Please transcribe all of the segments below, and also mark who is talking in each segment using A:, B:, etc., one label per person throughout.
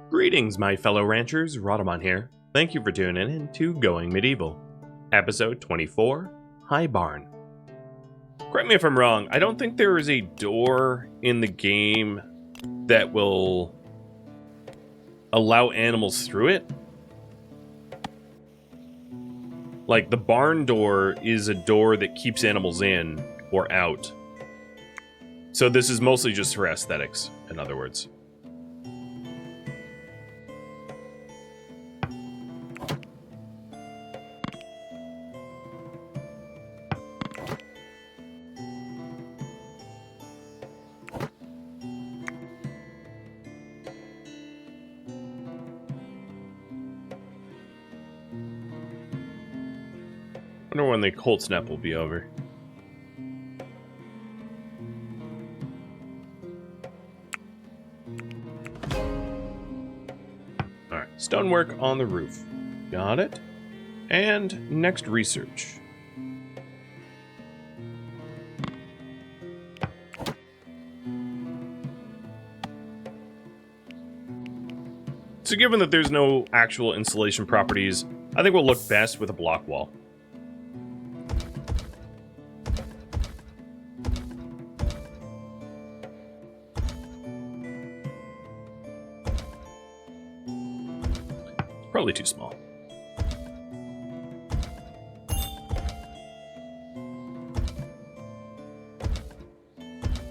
A: Greetings, my fellow ranchers. Rhadamant here. Thank you for tuning in to Going Medieval, episode 24, High Barn. Correct me if I'm wrong, I don't think there is a door in the game that will allow animals through it. Like, the barn door is a door that keeps animals in or out. So this is mostly just for aesthetics, in other words. I wonder when the cold snap will be over. Alright, stonework on the roof. Got it. And next research. So given that there's no actual insulation properties, I think we'll look best with a block wall. Probably too small.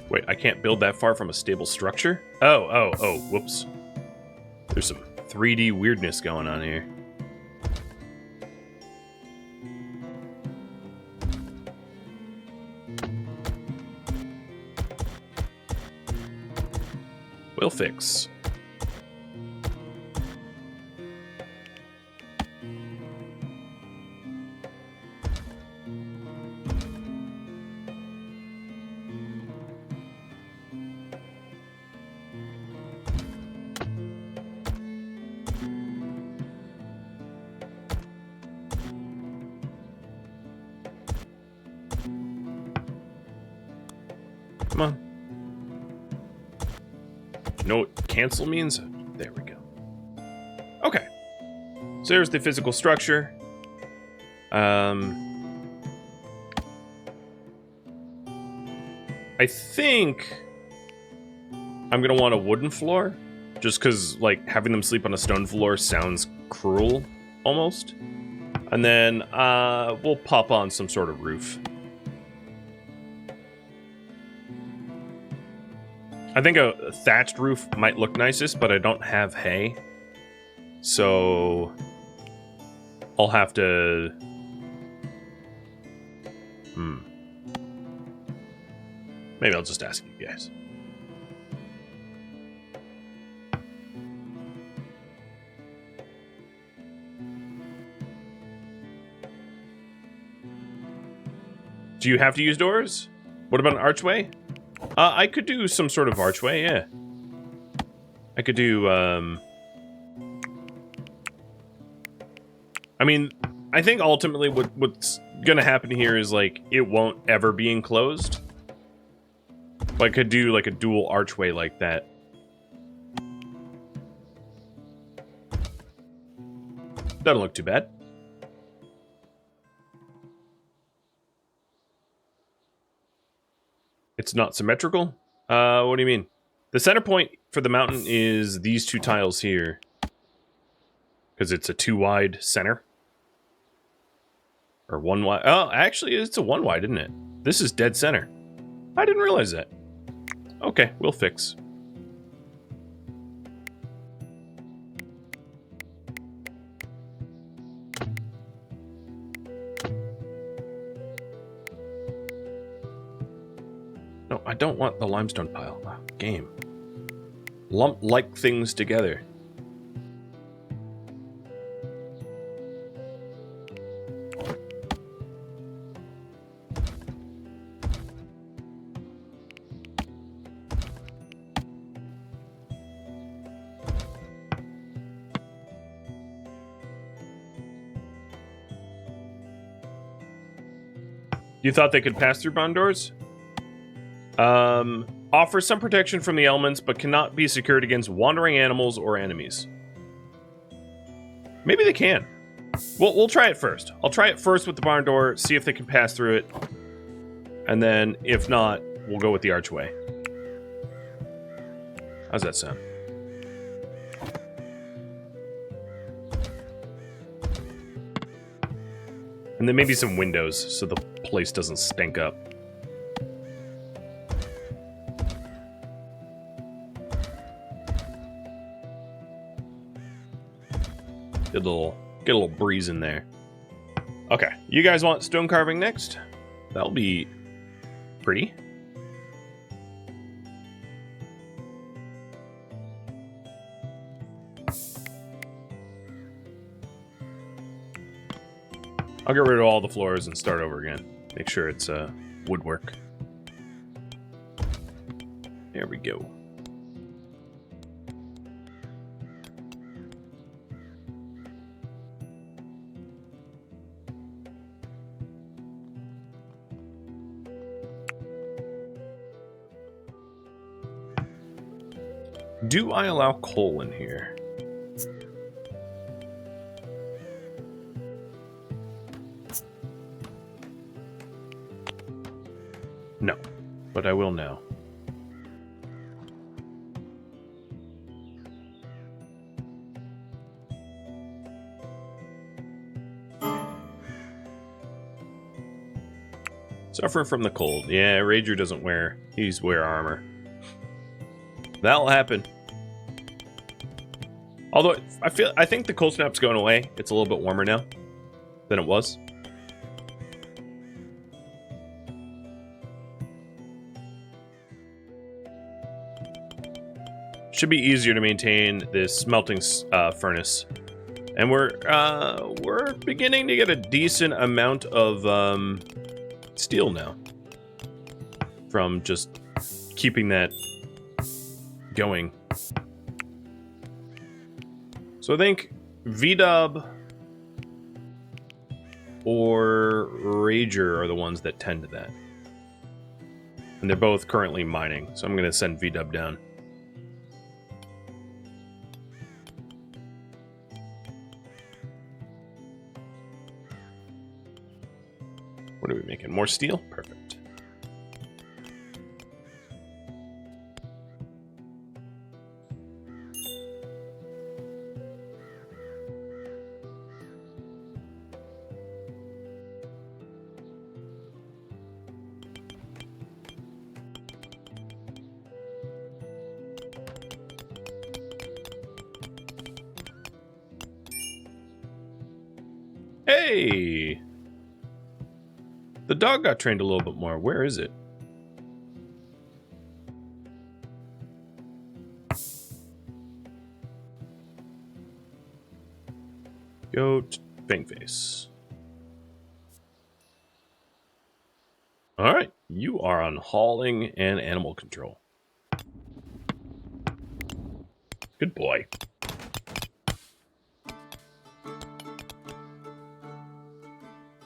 A: Wait, I can't build that far from a stable structure? Oh, whoops. There's some 3D weirdness going on here. We'll fix. Come on. You know what cancel means? There we go. Okay. So there's the physical structure. I think I'm gonna want a wooden floor, just because like having them sleep on a stone floor sounds cruel, almost. And then we'll pop on some sort of roof. I think a thatched roof might look nicest, but I don't have hay. So I'll have to... Maybe I'll just ask you guys. Do you have to use doors? What about an archway? I could do some sort of archway, yeah. I could do, I mean, I think ultimately what's gonna happen here is, like, it won't ever be enclosed. But I could do, like, a dual archway like that. Doesn't look too bad. It's not symmetrical? What do you mean? The center point for the mountain is these two tiles here. Because it's a 2-wide center. Or 1-wide. Oh, actually, it's a 1-wide, isn't it? This is dead center. I didn't realize that. Okay, we'll fix. No, I don't want the limestone pile. Oh, game. Lump like things together. You thought they could pass through barn doors? Offers some protection from the elements, but cannot be secured against wandering animals or enemies. Maybe they can. We'll try it first. I'll try it first with the barn door, see if they can pass through it. And then, if not, we'll go with the archway. How's that sound? And then maybe some windows, so the place doesn't stink up. Get a little breeze in there. Okay, you guys want stone carving next? That'll be pretty. I'll get rid of all the floors and start over again. Make sure it's woodwork. There we go. Do I allow coal in here? No, but I will now. Suffer from the cold. Yeah, Rager doesn't wear. He's wear armor. That'll happen. Although I think the cold snap's going away. It's a little bit warmer now than it was. Should be easier to maintain this smelting furnace, and we're beginning to get a decent amount of steel now from just keeping that going. So I think VDub or Rager are the ones that tend to that, and they're both currently mining. So I'm going to send VDub down. What are we making? More steel? Perfect. Hey! The dog got trained a little bit more. Where is it? Goat, Bangface. Alright, you are on hauling and animal control. Good boy.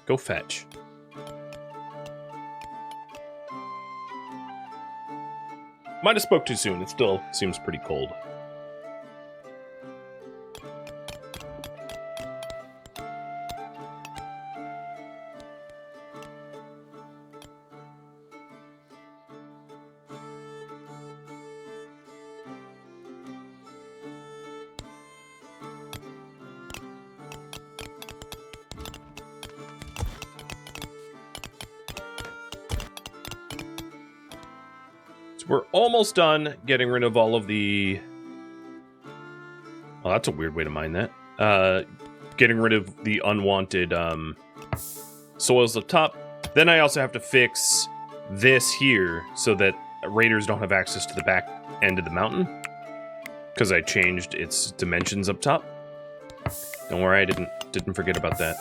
A: Go fetch. Might have spoke too soon. It still seems pretty cold. We're almost done getting rid of all of the... Oh, that's a weird way to mine that. Getting rid of the unwanted soils up top. Then I also have to fix this here so that raiders don't have access to the back end of the mountain. Because I changed its dimensions up top. Don't worry, I didn't forget about that.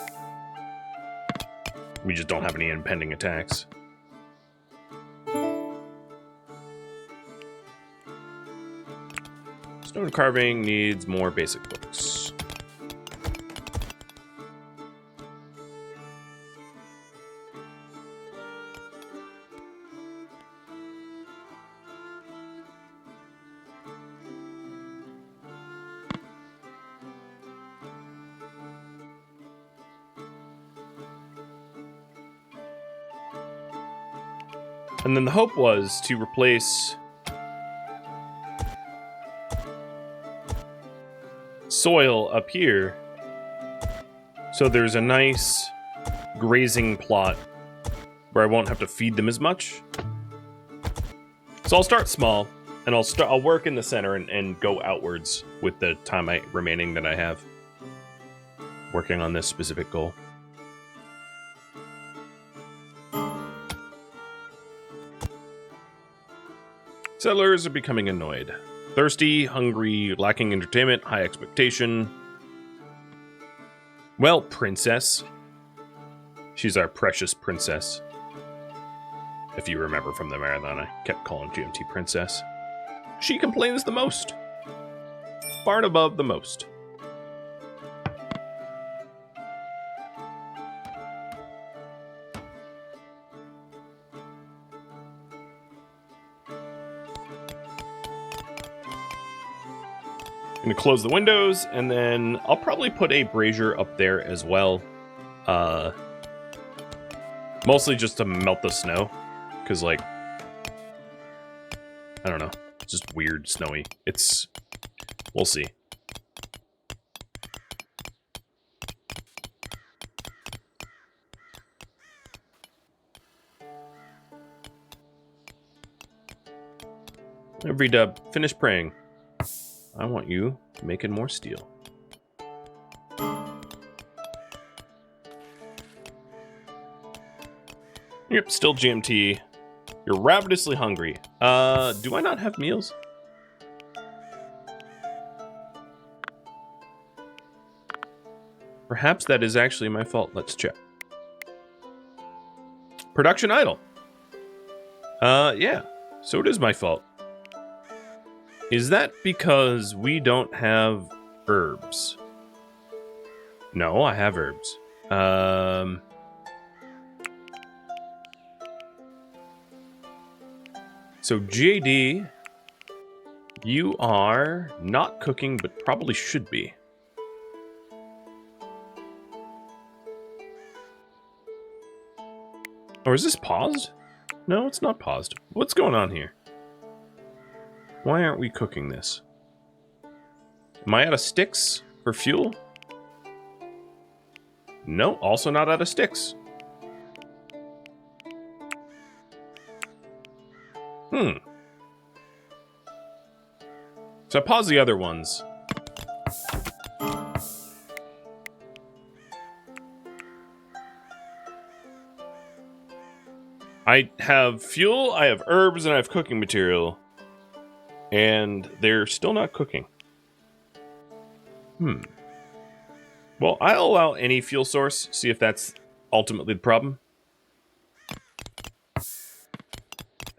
A: We just don't have any impending attacks. Stone carving needs more basic books. And then the hope was to replace soil up here, so there's a nice grazing plot where I won't have to feed them as much. So I'll start small, and I'll work in the center and go outwards with the time remaining that I have working on this specific goal. Settlers are becoming annoyed. Thirsty, hungry, lacking entertainment, high expectation. Well, princess. She's our precious princess. If you remember from the marathon, I kept calling GMT princess. She complains the most. Far and above the most. I'm gonna close the windows, and then I'll probably put a brazier up there as well. Mostly just to melt the snow, because, like, I don't know, it's just weird snowy. We'll see. Every dub, finish praying. I want you making more steel. Yep, still GMT. You're ravenously hungry. Do I not have meals? Perhaps that is actually my fault. Let's check. Production idle. Yeah. So it is my fault. Is that because we don't have herbs? No, I have herbs. So JD, you are not cooking, but probably should be. Or is this paused? No, it's not paused. What's going on here? Why aren't we cooking this? Am I out of sticks for fuel? No, also not out of sticks. So I pause the other ones. I have fuel, I have herbs, and I have cooking material. And they're still not cooking. Well, I'll allow any fuel source, see if that's ultimately the problem.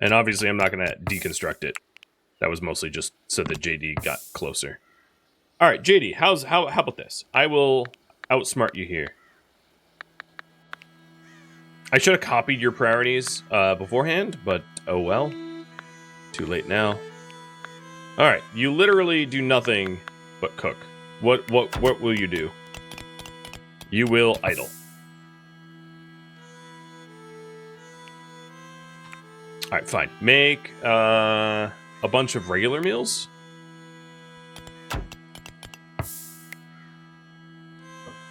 A: And obviously I'm not going to deconstruct it. That was mostly just so that JD got closer. Alright, JD, how about this? I will outsmart you here. I should have copied your priorities beforehand, but oh well. Too late now. Alright, you literally do nothing but cook. What will you do? You will idle. Alright, fine. Make a bunch of regular meals.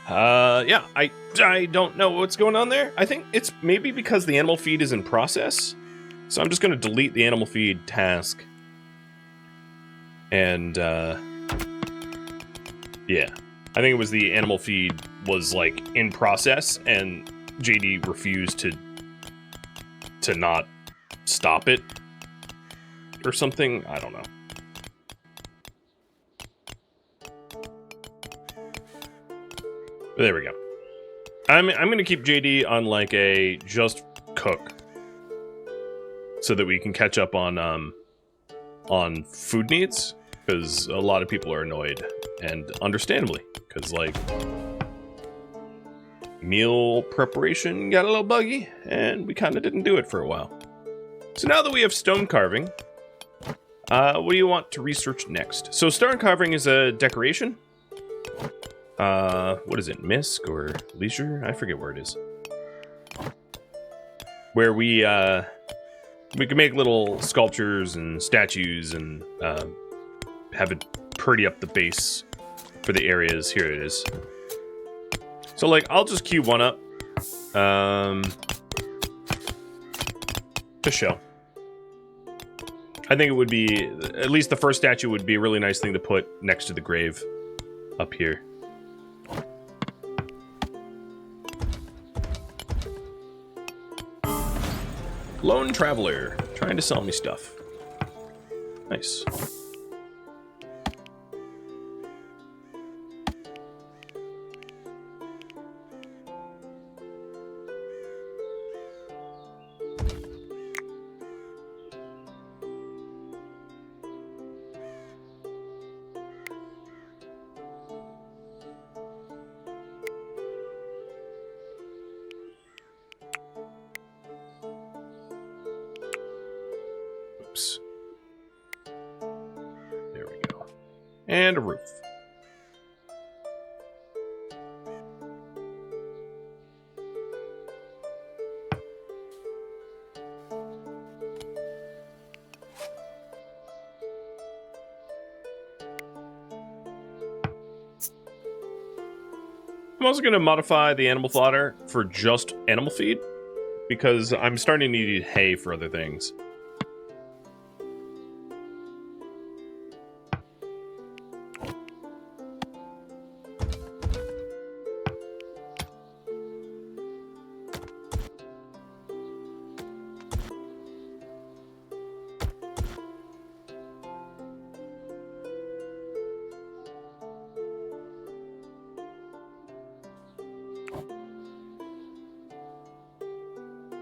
A: Yeah, I don't know what's going on there. I think it's maybe because the animal feed is in process. So I'm just going to delete the animal feed task. And, yeah. I think it was the animal feed was, like, in process, and JD refused to not stop it. Or something. I don't know. There we go. I'm gonna keep JD on, like, a just cook. So that we can catch up on food needs. Because a lot of people are annoyed, and understandably, because, like, meal preparation got a little buggy, and we kind of didn't do it for a while. So now that we have stone carving, what do you want to research next? So stone carving is a decoration. What is it, Misc or Leisure? I forget where it is. Where we We can make little sculptures and statues and have it pretty up the base for the areas. Here it is. So, like, I'll just queue one up to show. I think it would be, at least the first statue would be a really nice thing to put next to the grave up here. Lone traveler, trying to sell me stuff. Nice. Oops. There we go. And a roof. I'm also going to modify the animal fodder for just animal feed, because I'm starting to need hay for other things.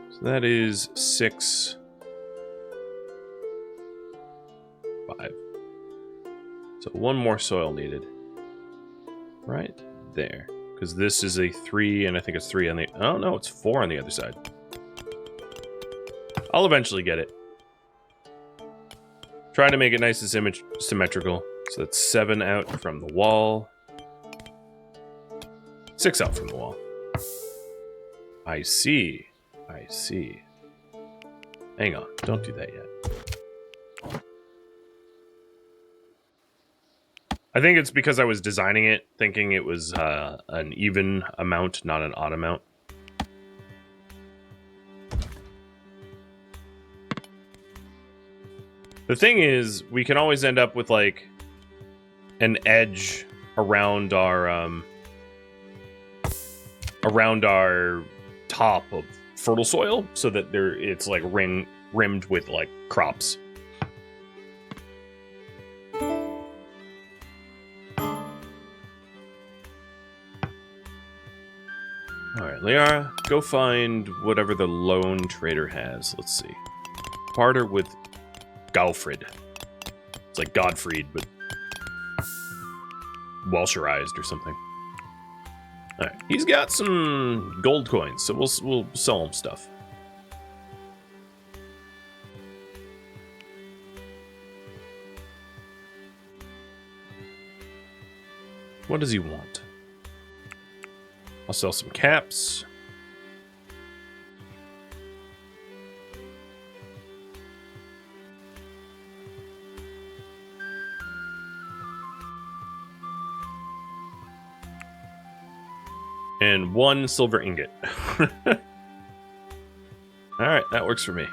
A: So that is 6, 5. So one more soil needed. Right there. Because this is a 3, and I think it's 3 on the... Oh, no, it's 4 on the other side. I'll eventually get it. Try to make it nice and symmetrical. So that's 7 out from the wall. 6 out from the wall. I see. I see. Hang on. Don't do that yet. I think it's because I was designing it, thinking it was an even amount, not an odd amount. The thing is, we can always end up with, like, an edge around our top of fertile soil, so that it's like rimmed with like crops. Alright, Liara, go find whatever the lone trader has. Let's see. Barter with Galfred. It's like Godfried, but Welsherized or something. Alright, he's got some gold coins, so we'll sell him stuff. What does he want? I'll sell some caps. And 1 silver ingot. Alright, that works for me.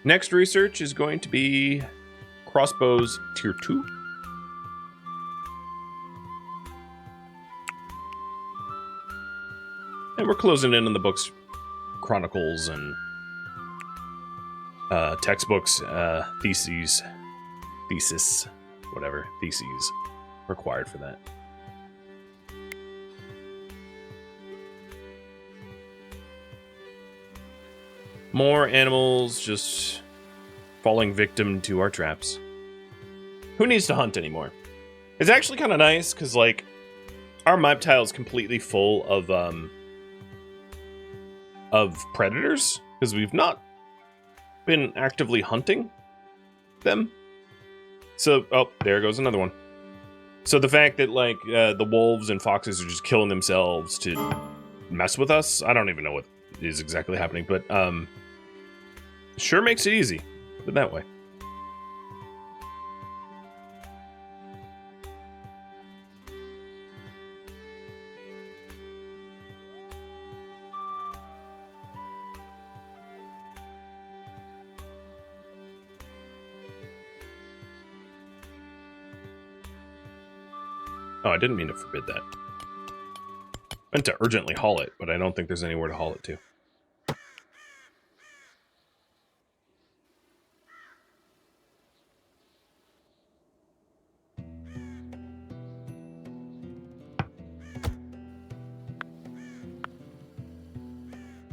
A: Next research is going to be crossbows tier 2. And we're closing in on the books, chronicles and textbooks, theses, whatever, theses required for that. More animals just falling victim to our traps. Who needs to hunt anymore? It's actually kind of nice because, like, our map tile is completely full of predators because we've not been actively hunting them. So, oh, there goes another one. So the fact that, like, the wolves and foxes are just killing themselves to mess with us, I don't even know what is exactly happening, but sure makes it easy. Put it that way. Oh, I didn't mean to forbid that. I meant to urgently haul it, but I don't think there's anywhere to haul it to.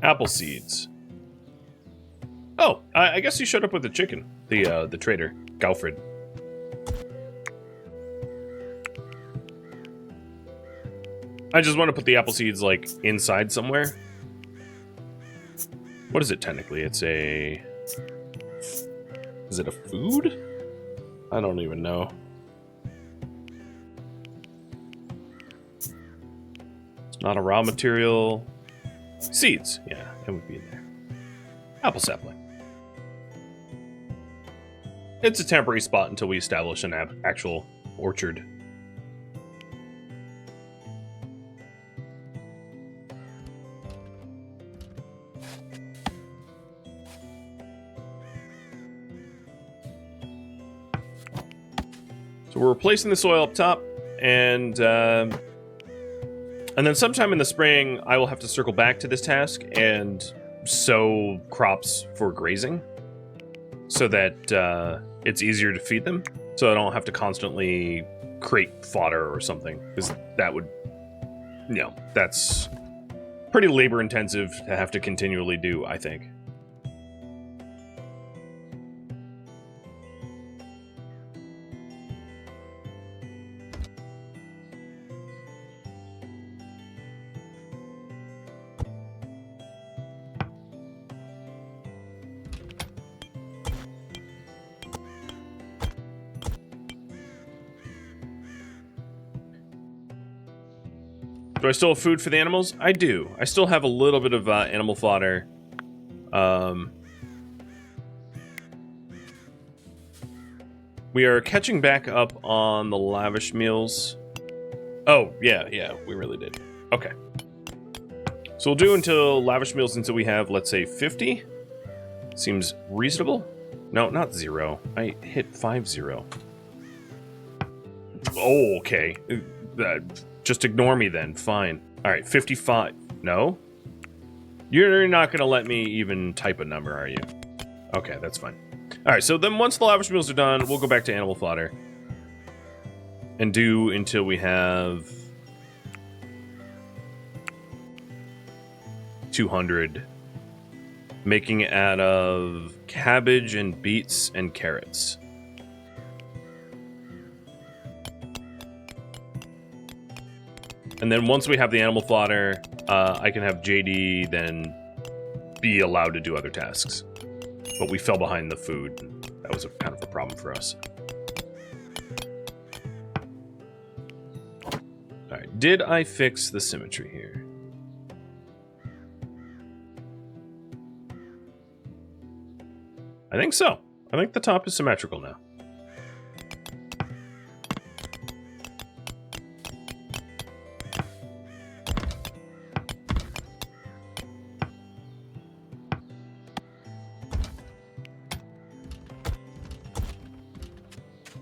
A: Apple seeds. Oh, I guess he showed up with the chicken. The trader, Galfred. I just want to put the apple seeds, like, inside somewhere. What is it technically? It's a... Is it a food? I don't even know. It's not a raw material. Seeds. Yeah, it would be in there. Apple sapling. It's a temporary spot until we establish an actual orchard. So we're replacing the soil up top, and then sometime in the spring, I will have to circle back to this task and sow crops for grazing, so that it's easier to feed them, so I don't have to constantly create fodder or something, because that would, you know, that's pretty labor intensive to have to continually do, I think. Do I still have food for the animals? I do. I still have a little bit of animal fodder. We are catching back up on the lavish meals. Oh, yeah, we really did. Okay. So we'll do until lavish meals until we have, let's say, 50. Seems reasonable. No, not 0. I hit 50. Oh, okay. Just ignore me then. Fine. All right, 55. No? You're not going to let me even type a number, are you? Okay, that's fine. All right, so then once the lavish meals are done, we'll go back to animal fodder. And do until we have 200. Making it out of cabbage and beets and carrots. And then once we have the animal fodder, I can have JD then be allowed to do other tasks. But we fell behind the food. That was kind of a problem for us. Alright, did I fix the symmetry here? I think so. I think the top is symmetrical now.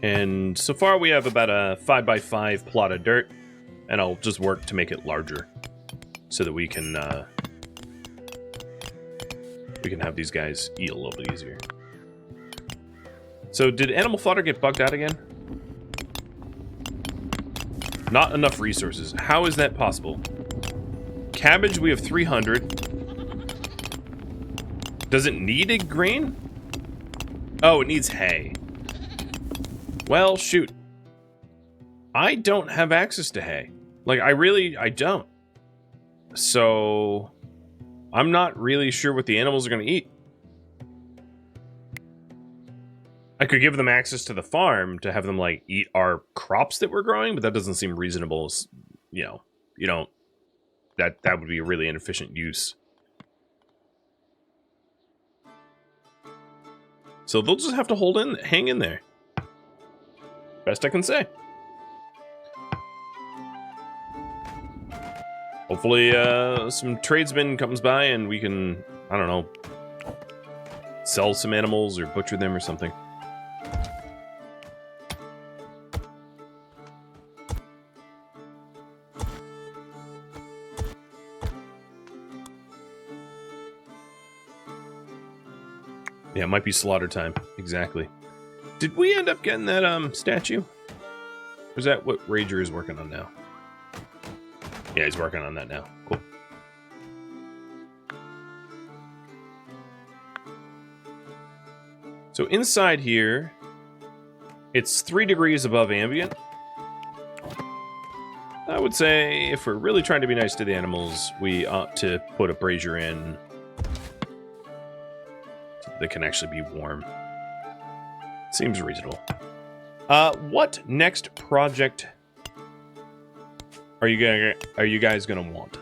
A: And so far we have about a 5x5 plot of dirt, and I'll just work to make it larger so that we can have these guys eat a little bit easier. So did animal fodder get bugged out again? Not enough resources. How is that possible? Cabbage, we have 300. Does it need a grain? Oh, it needs hay. Well, shoot. I don't have access to hay. Like, I don't. So, I'm not really sure what the animals are going to eat. I could give them access to the farm to have them, like, eat our crops that we're growing, but that doesn't seem reasonable. You know, you don't... That would be a really inefficient use. So they'll just have to hang in there. Best I can say. Hopefully, some tradesman comes by and we can, I don't know, sell some animals or butcher them or something. Yeah, it might be slaughter time. Exactly. Did we end up getting that statue? Or is that what Rager is working on now? Yeah, he's working on that now. Cool. So inside here, it's 3 degrees above ambient. I would say if we're really trying to be nice to the animals, we ought to put a brazier in that can actually be warm. Seems reasonable. What next project are you guys gonna want?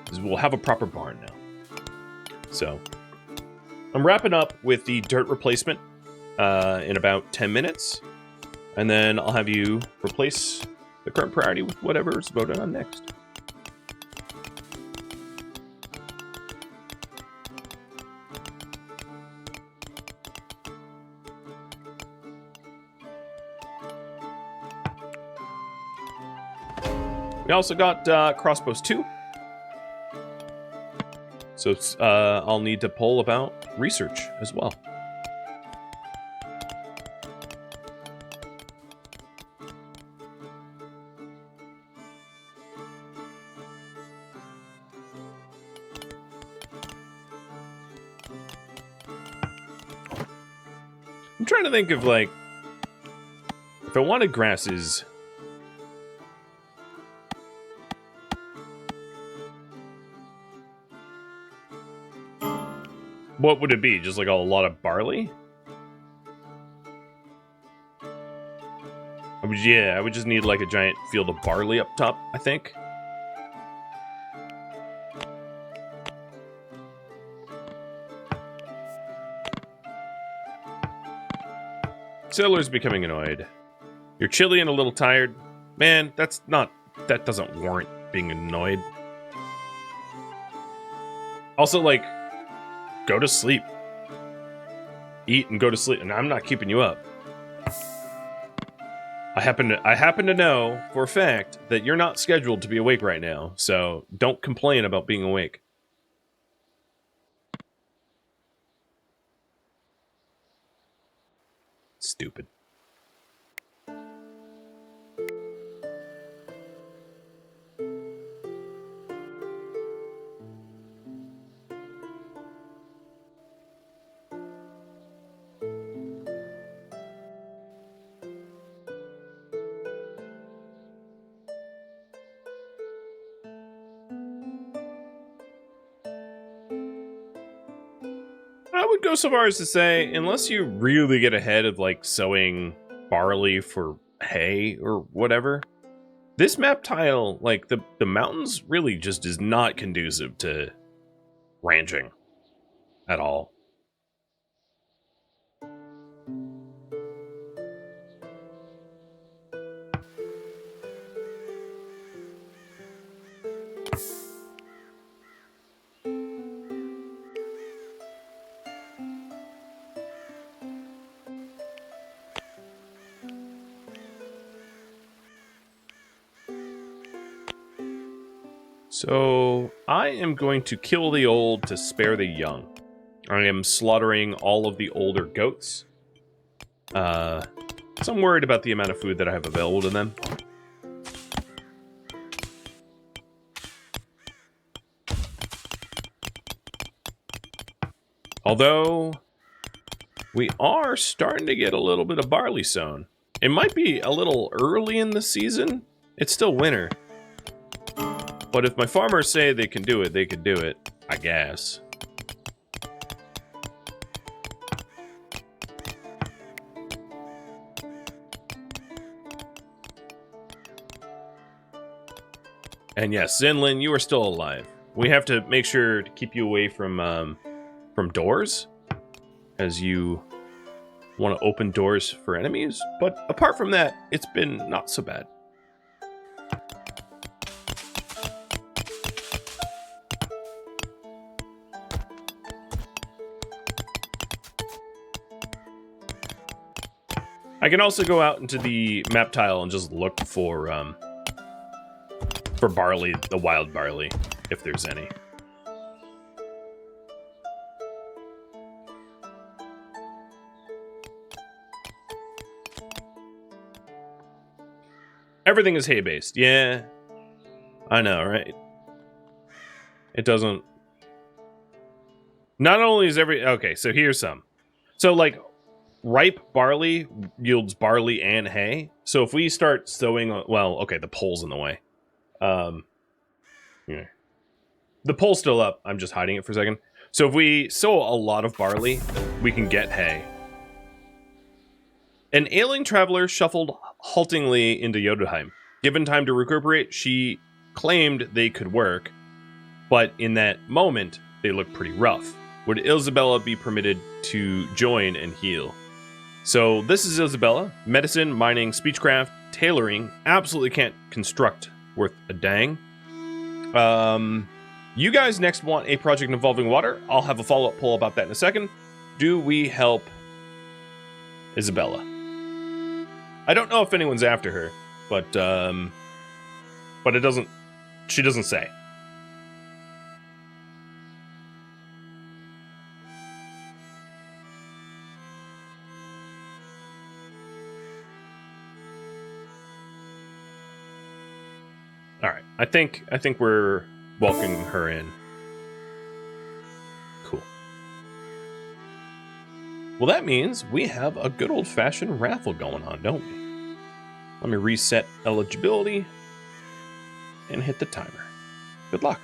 A: 'Cause we'll have a proper barn now. So I'm wrapping up with the dirt replacement in about 10 minutes, and then I'll have you replace the current priority with whatever's voted on next. We also got crossbows 2. So it's, I'll need to poll about research as well. I'm trying to think of, like, if I wanted grasses... What would it be? Just like a lot of barley? I would just need like a giant field of barley up top, I think. Sailor's becoming annoyed. You're chilly and a little tired. Man, that doesn't warrant being annoyed. Also, like, go to sleep. Eat and go to sleep. And I'm not keeping you up. I happen to know for a fact that you're not scheduled to be awake right now, so don't complain about being awake. Stupid. I would go so far as to say, unless you really get ahead of, like, sowing barley for hay or whatever, this map tile, like, the mountains really just is not conducive to ranching at all. So, I am going to kill the old to spare the young. I am slaughtering all of the older goats. So I'm worried about the amount of food that I have available to them. Although, we are starting to get a little bit of barley sown. It might be a little early in the season. It's still winter. But if my farmers say they can do it, they could do it, I guess. And yes, Zinlin, you are still alive. We have to make sure to keep you away from doors, as you want to open doors for enemies. But apart from that, it's been not so bad. I can also go out into the map tile and just look for barley, the wild barley, if there's any. Everything is hay-based. Yeah, I know, right? It doesn't... Not only is okay, so here's some. So, like, ripe barley yields barley and hay. So if we start sowing... Well, okay, the pole's in the way. Yeah. The pole's still up. I'm just hiding it for a second. So if we sow a lot of barley, we can get hay. An ailing traveler shuffled haltingly into Jotunheim. Given time to recuperate, she claimed they could work, but in that moment, they looked pretty rough. Would Isabella be permitted to join and heal? So this is Isabella. Medicine, mining, speechcraft, tailoring. Absolutely can't construct worth a dang. You guys next want a project involving water. I'll have a follow-up poll about that in a second. Do we help Isabella? I don't know if anyone's after her, but it doesn't... She doesn't say. All right, I think we're welcoming her in. Cool. Well, that means we have a good old-fashioned raffle going on, don't we? Let me reset eligibility and hit the timer. Good luck.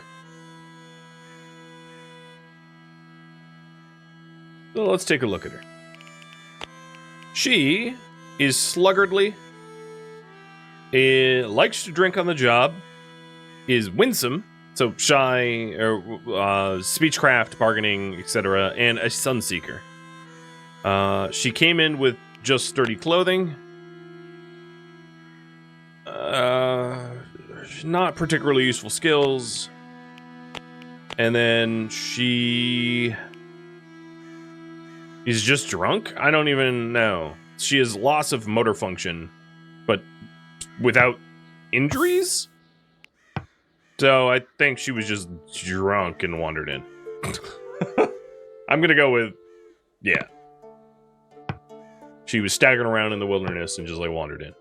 A: So let's take a look at her. She is sluggardly, likes to drink on the job, is winsome, so shy, or speechcraft, bargaining, etc., and a sunseeker. She came in with just sturdy clothing. Not particularly useful skills. And then she is just drunk? I don't even know. She has loss of motor function, but without injuries? So I think she was just drunk and wandered in. I'm gonna go with, yeah. She was staggering around in the wilderness and just like wandered in.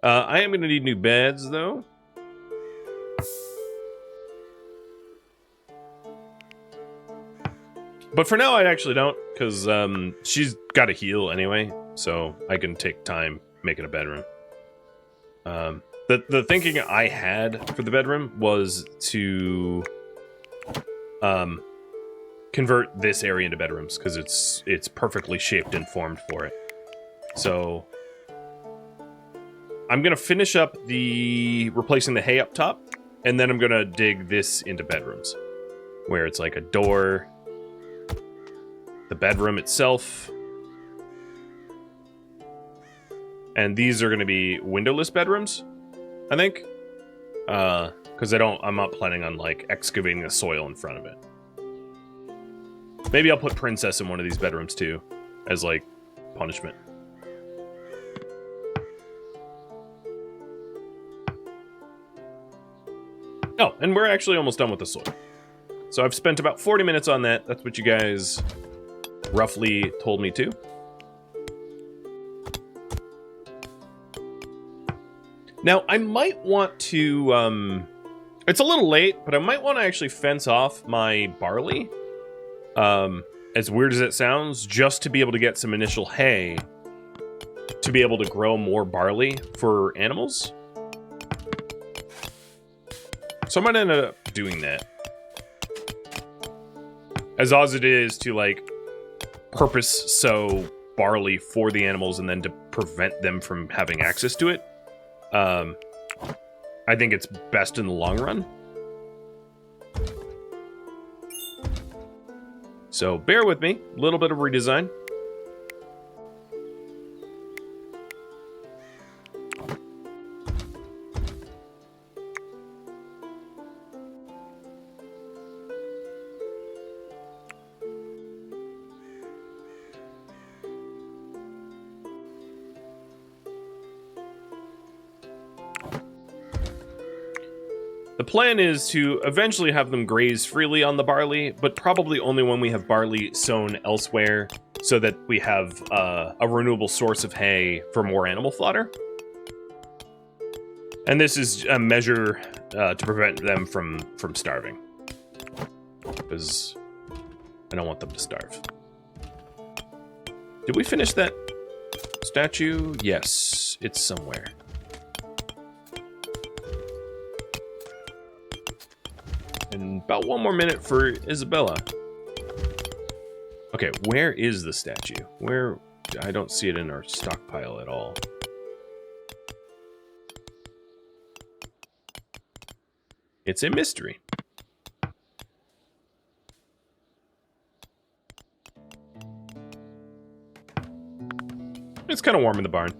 A: I am gonna need new beds though. But for now I actually don't, because she's got to heal anyway, so I can take time making a bedroom. The thinking I had for the bedroom was to convert this area into bedrooms, because it's perfectly shaped and formed for it. So I'm gonna finish up replacing the hay up top, and then I'm gonna dig this into bedrooms, where it's like a door, the bedroom itself, and these are gonna be windowless bedrooms, I think, because I'm not planning on like excavating the soil in front of it. Maybe I'll put Princess in one of these bedrooms too, as like punishment. Oh, and we're actually almost done with the soil. So I've spent about 40 minutes on that. That's what you guys roughly told me to. Now, I might want to, it's a little late, but I might want to actually fence off my barley, as weird as it sounds, just to be able to get some initial hay to be able to grow more barley for animals. So I might end up doing that. As odd as it is to, like, purpose sow barley for the animals and then to prevent them from having access to it, I think it's best in the long run. So bear with me, a little bit of redesign. The plan is to eventually have them graze freely on the barley, but probably only when we have barley sown elsewhere, so that we have a renewable source of hay for more animal fodder. And this is a measure to prevent them from starving, because I don't want them to starve. Did we finish that statue? Yes, it's somewhere. And about 1 more minute for Isabella. Okay, where is the statue? Where? I don't see it in our stockpile at all. It's a mystery. It's kind of warm in the barn.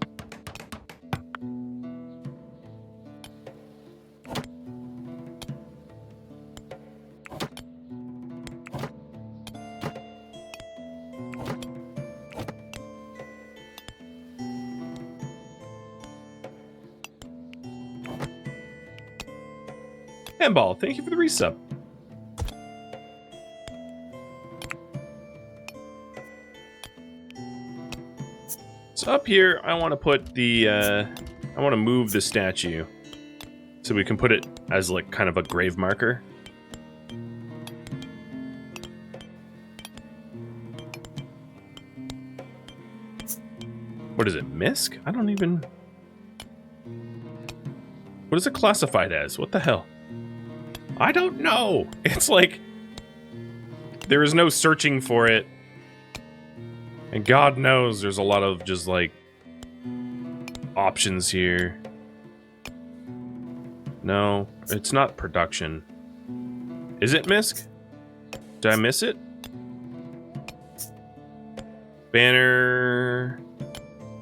A: Handball, thank you for the resub. So up here, I want to put the, I want to move the statue so we can put it as like kind of a grave marker. What is it, misc? I don't even... What is it classified as? What the hell? I don't know. It's like there is no searching for it. And God knows there's a lot of just like options here. No, it's not production. Is it misc? Did I miss it? Banner.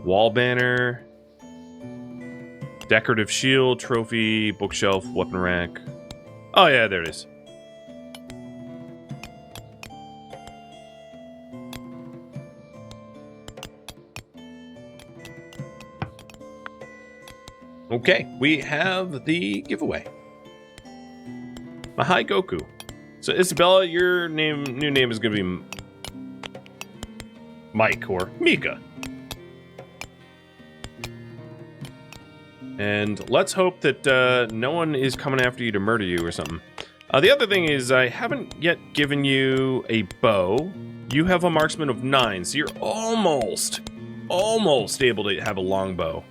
A: Wall banner. Decorative shield, trophy, bookshelf, weapon rack. Oh yeah, there it is. Okay, we have the giveaway. Mahai Goku. So Isabella, your new name is going to be Mike or Mika. And let's hope that no one is coming after you to murder you or something. The other thing is I haven't yet given you a bow. You have a marksman of 9, so you're almost able to have a long bow,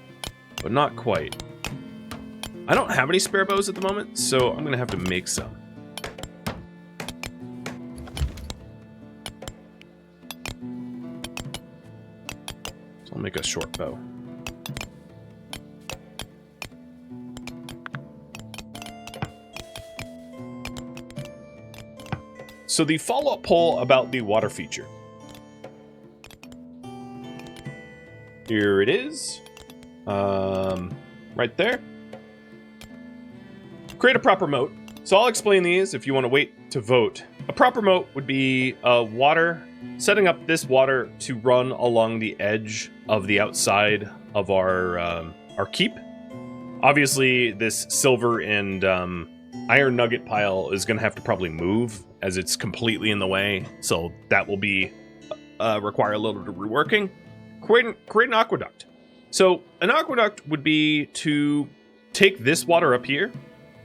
A: but not quite. I don't have any spare bows at the moment, so I'm going to have to make some. So I'll make a short bow. So the follow-up poll about the water feature. Here it is. Right there. Create a proper moat. So I'll explain these if you want to wait to vote. A proper moat would be water, setting up this water to run along the edge of the outside of our keep. Obviously, this silver and iron nugget pile is going to have to probably move as it's completely in the way, so that will be require a little bit of reworking. Create an aqueduct. So an aqueduct would be to take this water up here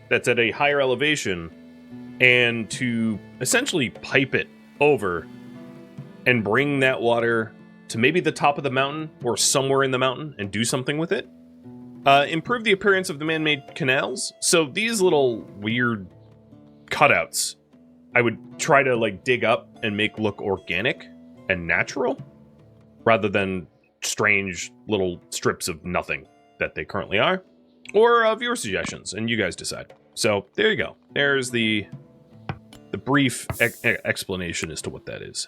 A: that's at a higher elevation and to essentially pipe it over and bring that water to maybe the top of the mountain or somewhere in the mountain and do something with it. Improve the appearance of the man-made canals. So these little weird cutouts, I would try to like dig up and make look organic and natural, rather than strange little strips of nothing that they currently are. Or viewer suggestions, and you guys decide. So there you go. There's the brief explanation as to what that is.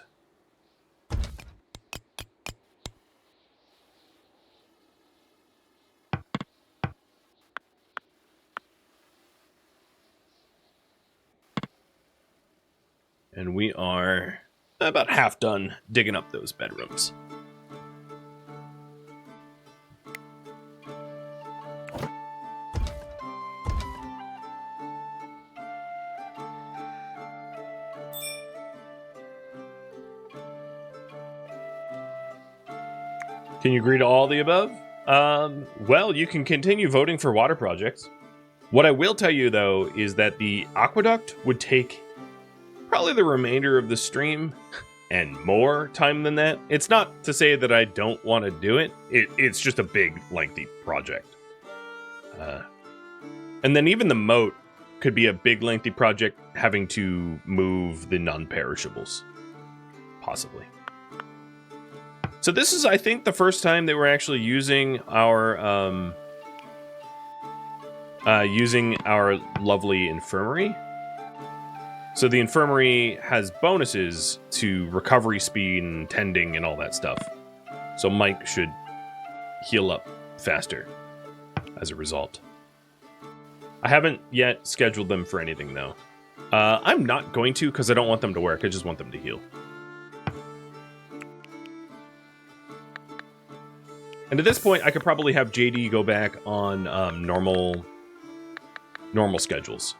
A: And we are about half done digging up those bedrooms. Can you agree to all the above? Well, you can continue voting for water projects. What I will tell you, though, is that the aqueduct would take probably the remainder of the stream and more time than that. It's not to say that I don't want to do it. It's just a big, lengthy project. And then even the moat could be a big, lengthy project having to move the non-perishables. Possibly. So this is, I think, the first time that we're actually using our lovely infirmary. So the infirmary has bonuses to recovery speed and tending and all that stuff. So Mike should heal up faster as a result. I haven't yet scheduled them for anything, though. I'm not going to, because I don't want them to work. I just want them to heal. And at this point, I could probably have JD go back on normal schedules.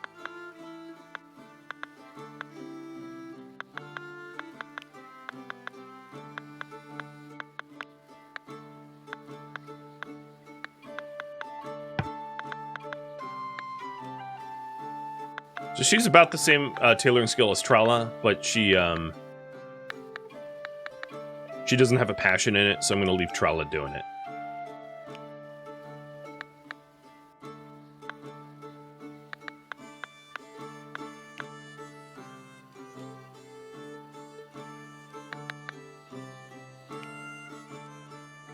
A: So she's about the same tailoring skill as Trala, but she doesn't have a passion in it, so I'm going to leave Trala doing it.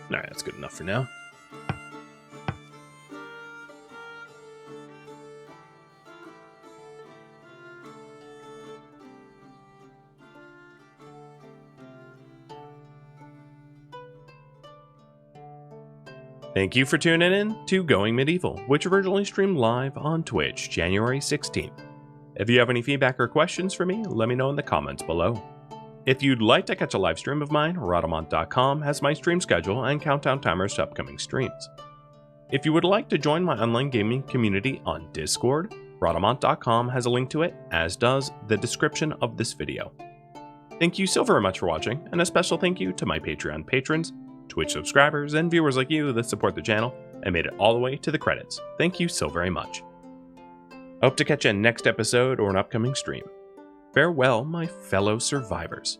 A: Alright, that's good enough for now. Thank you for tuning in to Going Medieval, which originally streamed live on Twitch, January 16th. If you have any feedback or questions for me, let me know in the comments below. If you'd like to catch a live stream of mine, Rhadamant.com has my stream schedule and countdown timers to upcoming streams. If you would like to join my online gaming community on Discord, Rhadamant.com has a link to it, as does the description of this video. Thank you so very much for watching, and a special thank you to my Patreon patrons, Twitch subscribers, and viewers like you that support the channel and made it all the way to the credits. Thank you so very much. I hope to catch you in next episode or an upcoming stream. Farewell, my fellow survivors.